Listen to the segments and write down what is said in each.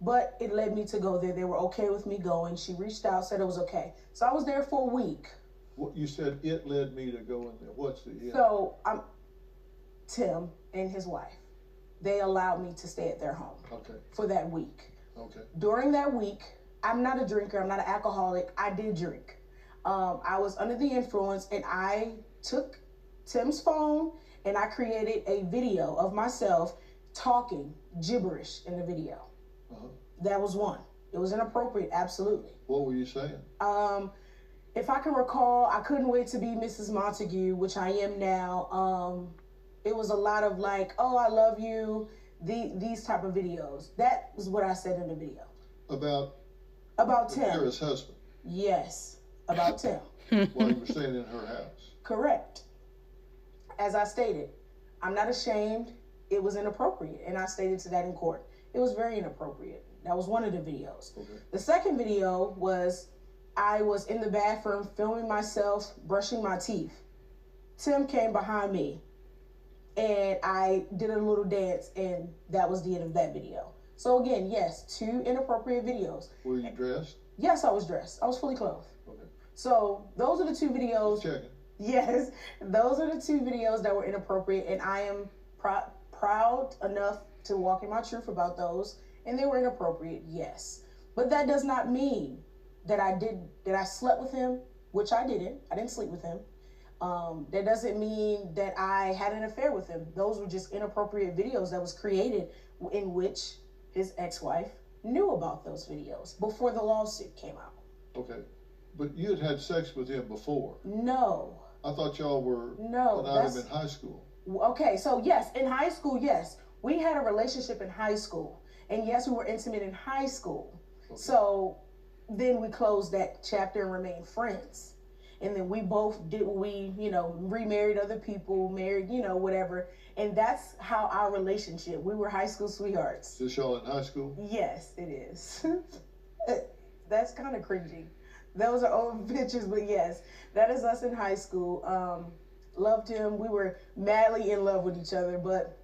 but it led me to go there. They were okay with me going. She reached out, said it was okay. So I was there for a week. What you said, it led me to go in there. What's the it? So Tim and his wife, they allowed me to stay at their home for that week. Okay. During that week, I'm not a drinker. I'm not an alcoholic. I did drink. I was under the influence, and I took Tim's phone and I created a video of myself talking gibberish in the video. That was one. It was inappropriate, absolutely. What were you saying? If I can recall, I couldn't wait to be Mrs. Montague, which I am now. It was a lot of like, oh, I love you, these type of videos. That was what I said in the video. About Tim. Kira's husband. Yes, about Tim. While you were staying in her house. Correct. As I stated, I'm not ashamed. It was inappropriate, and I stated to that in court. It was very inappropriate. That was one of the videos. Okay. The second video was I was in the bathroom filming myself brushing my teeth. Tim came behind me, and I did a little dance, and that was the end of that video. So again, yes, 2 inappropriate videos. Were you dressed? Yes, I was dressed. I was fully clothed. Okay. So those are the 2 videos. Checking. Yes, those are the 2 videos that were inappropriate, and I am proud enough to walk in my truth about those, and they were inappropriate, yes. But that does not mean that I slept with him, which I didn't. I didn't sleep with him. That doesn't mean that I had an affair with him. Those were just inappropriate videos that was created in which his ex-wife knew about those videos before the lawsuit came out. Okay. But you had sex with him before. No. I thought y'all were an item in high school. Okay, so yes, in high school, yes. We had a relationship in high school. And yes, we were intimate in high school. Okay. So then we closed that chapter and remained friends. And then we both remarried other people, married, whatever. And that's how our relationship, we were high school sweethearts. Is y'all in high school? Yes, it is. That's kind of cringy. Those are old pictures, but yes, that is us in high school. Loved him. We were madly in love with each other, but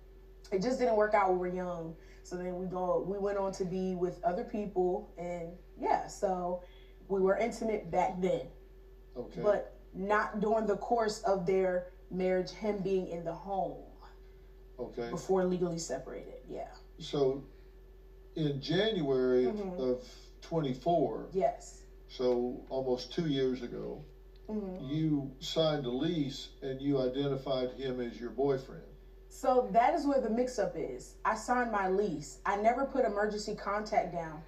it just didn't work out. We were young. So then we went on to be with other people, and yeah, so we were intimate back then. Okay. But not during the course of their marriage, him being in the home. Okay. Before legally separated, yeah. So in January of 24. Yes. So almost 2 years ago, you signed a lease and you identified him as your boyfriend. So that is where the mix-up is. I signed my lease. I never put emergency contact down.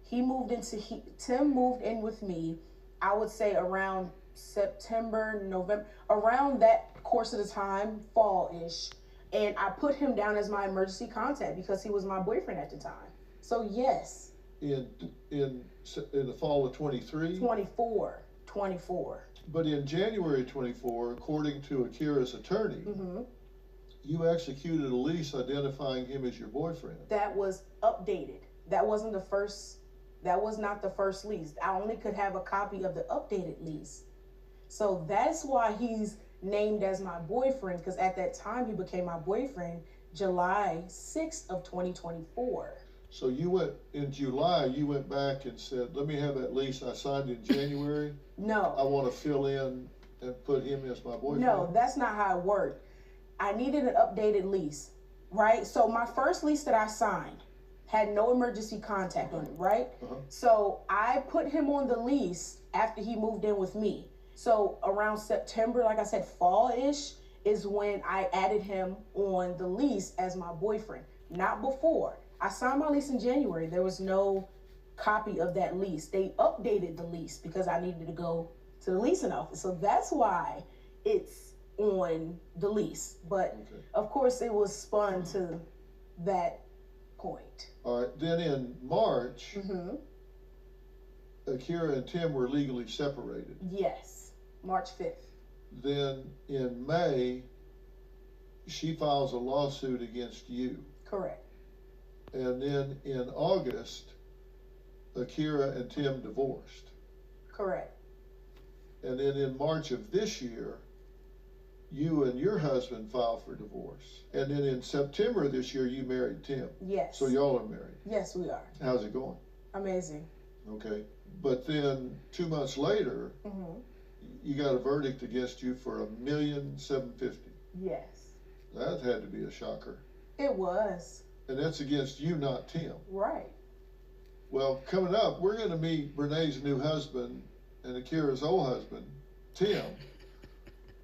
Tim moved in with me, I would say around September, November, around that course of the time, fall-ish. And I put him down as my emergency contact because he was my boyfriend at the time. So yes. In the fall of 23? 24. But in January 24, according to Akira's attorney, you executed a lease identifying him as your boyfriend. That was updated. That was not the first lease. I only could have a copy of the updated lease. So that's why he's named as my boyfriend, because at that time he became my boyfriend July 6th of 2024. So in July, you went back and said, let me have that lease I signed in January. No. I want to fill in and put him as my boyfriend. No, that's not how it worked. I needed an updated lease, right? So my first lease that I signed had no emergency contact on it, right? So I put him on the lease after he moved in with me. So around September, like I said, fall-ish is when I added him on the lease as my boyfriend, not before. I signed my lease in January. There was no copy of that lease. They updated the lease because I needed to go to the leasing office. So that's why it's on the lease. But of course it was spun to that point. All right. Then in March, Akira and Tim were legally separated. Yes, March 5th. Then in May, she files a lawsuit against you. Correct. And then in August, Akira and Tim divorced. Correct. And then in March of this year, you and your husband filed for divorce. And then in September this year, you married Tim. Yes. So y'all are married. Yes, we are. How's it going? Amazing. Okay. But then 2 months later, you got a verdict against you for $1,750,000. Yes. That had to be a shocker. It was. And that's against you, not Tim. Right. Well, coming up, we're going to meet Brene's new husband and Akira's old husband, Tim,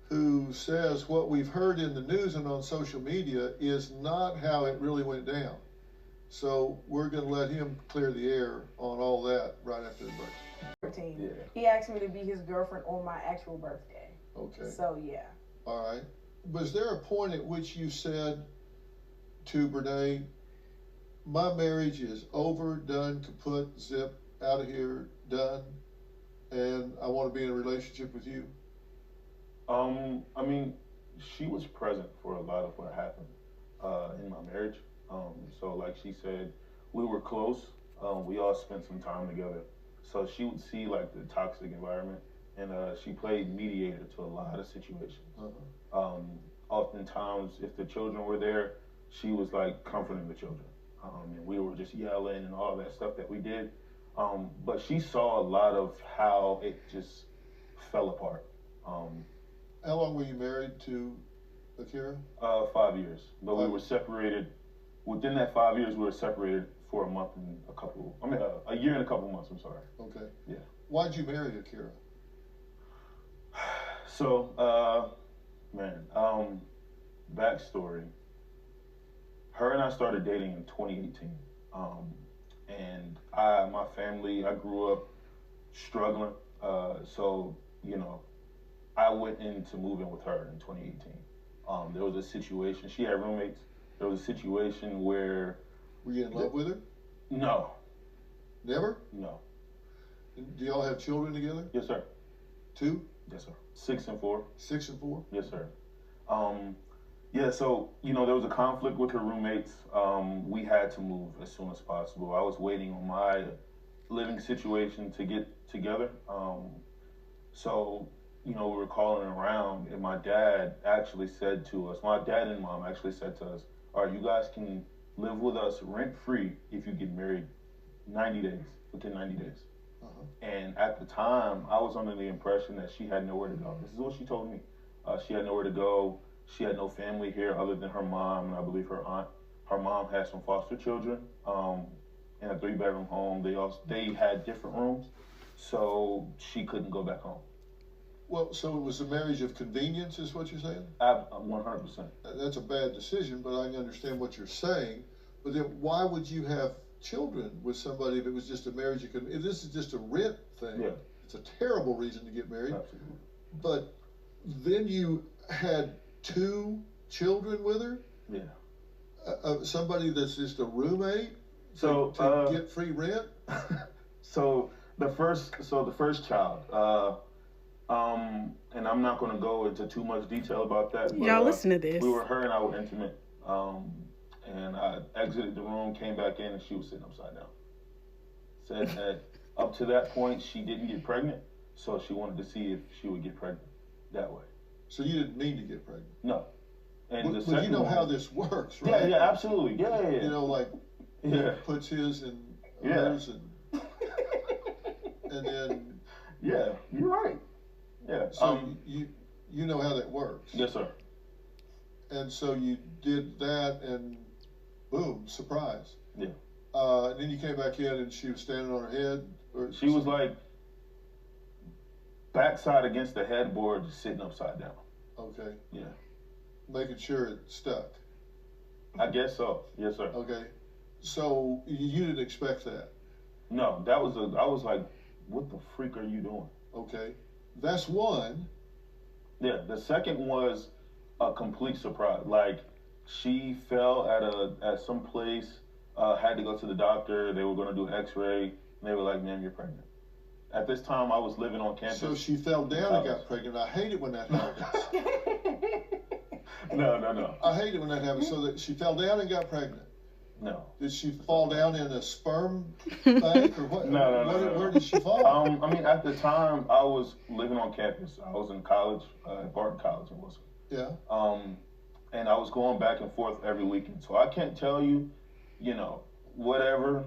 who says what we've heard in the news and on social media is not how it really went down. So we're going to let him clear the air on all that right after the break. Yeah. He asked me to be his girlfriend on my actual birthday. Okay. So, yeah. All right. Was there a point at which you said to Brene, my marriage is over, done, kaput, zip, out of here, done, and I want to be in a relationship with you? I mean, she was present for a lot of what happened in my marriage. So like she said, we were close. We all spent some time together. So she would see like the toxic environment, and she played mediator to a lot of situations. Oftentimes, if the children were there, she was like comforting the children. And we were just yelling and all that stuff that we did. But she saw a lot of how it just fell apart. How long were you married to Akira? 5 years, but we were separated. Within that 5 years, we were separated for a year and a couple months. I'm sorry. Okay. Yeah. Why'd you marry Akira? So, backstory. Her and I started dating in 2018, and my family, I grew up struggling. So I went into moving with her in 2018. There was a situation. She had roommates. There was a situation where. Were you in love with her? No. Never? No. Do y'all have children together? Yes, sir. 2? Yes, sir. 6 and 4. 6 and 4? Yes, sir. Yeah, so, there was a conflict with her roommates. We had to move as soon as possible. I was waiting on my living situation to get together. So, we were calling around, and my dad actually said to us, my dad and mom actually said to us, all right, you guys can live with us rent-free if you get married within 90 days. And at the time, I was under the impression that she had nowhere to go. This is what she told me. She had nowhere to go. She had no family here other than her mom and I believe her aunt. Her mom had some foster children in a 3-bedroom home. They had different rooms, so she couldn't go back home. Well, so it was a marriage of convenience, is what you're saying? 100%. That's a bad decision, but I understand what you're saying. But then why would you have children with somebody if it was just a marriage? If this is just a rent thing, yeah. It's a terrible reason to get married. Absolutely. But then you had 2 children with her? Yeah. Somebody that's just a roommate to get free rent? So the first child, and I'm not going to go into too much detail about that. But, y'all listen to this. Her and I were intimate, and I exited the room, came back in, and she was sitting upside down. Said that up to that point, she didn't get pregnant, so she wanted to see if she would get pregnant that way. So you didn't mean to get pregnant? No. And but you know how this works, right? Yeah, absolutely. Yeah. He puts his in hers, and then. Yeah, you're right. Yeah. So you know how that works. Yes, sir. And so you did that, and boom, surprise. Yeah. And then you came back in, and she was standing on her head. She was like backside against the headboard, just sitting upside down. Okay. Yeah. Making sure it stuck. I guess so. Yes, sir. Okay. So you didn't expect that? No, I was like, what the freak are you doing? Okay. That's one. Yeah. The second was a complete surprise. Like, she fell at some place, had to go to the doctor. They were going to do an x-ray, and they were like, ma'am, you're pregnant. At this time, I was living on campus. So she fell down and got pregnant. I hate it when that happens. No. I hate it when that happens. So that she fell down and got pregnant. No. Did she fall down in a sperm bank or what? No. Where did she fall? At the time, I was living on campus. I was in college, at Barton College in Wilson. Yeah. And I was going back and forth every weekend. So I can't tell you, you know, whatever.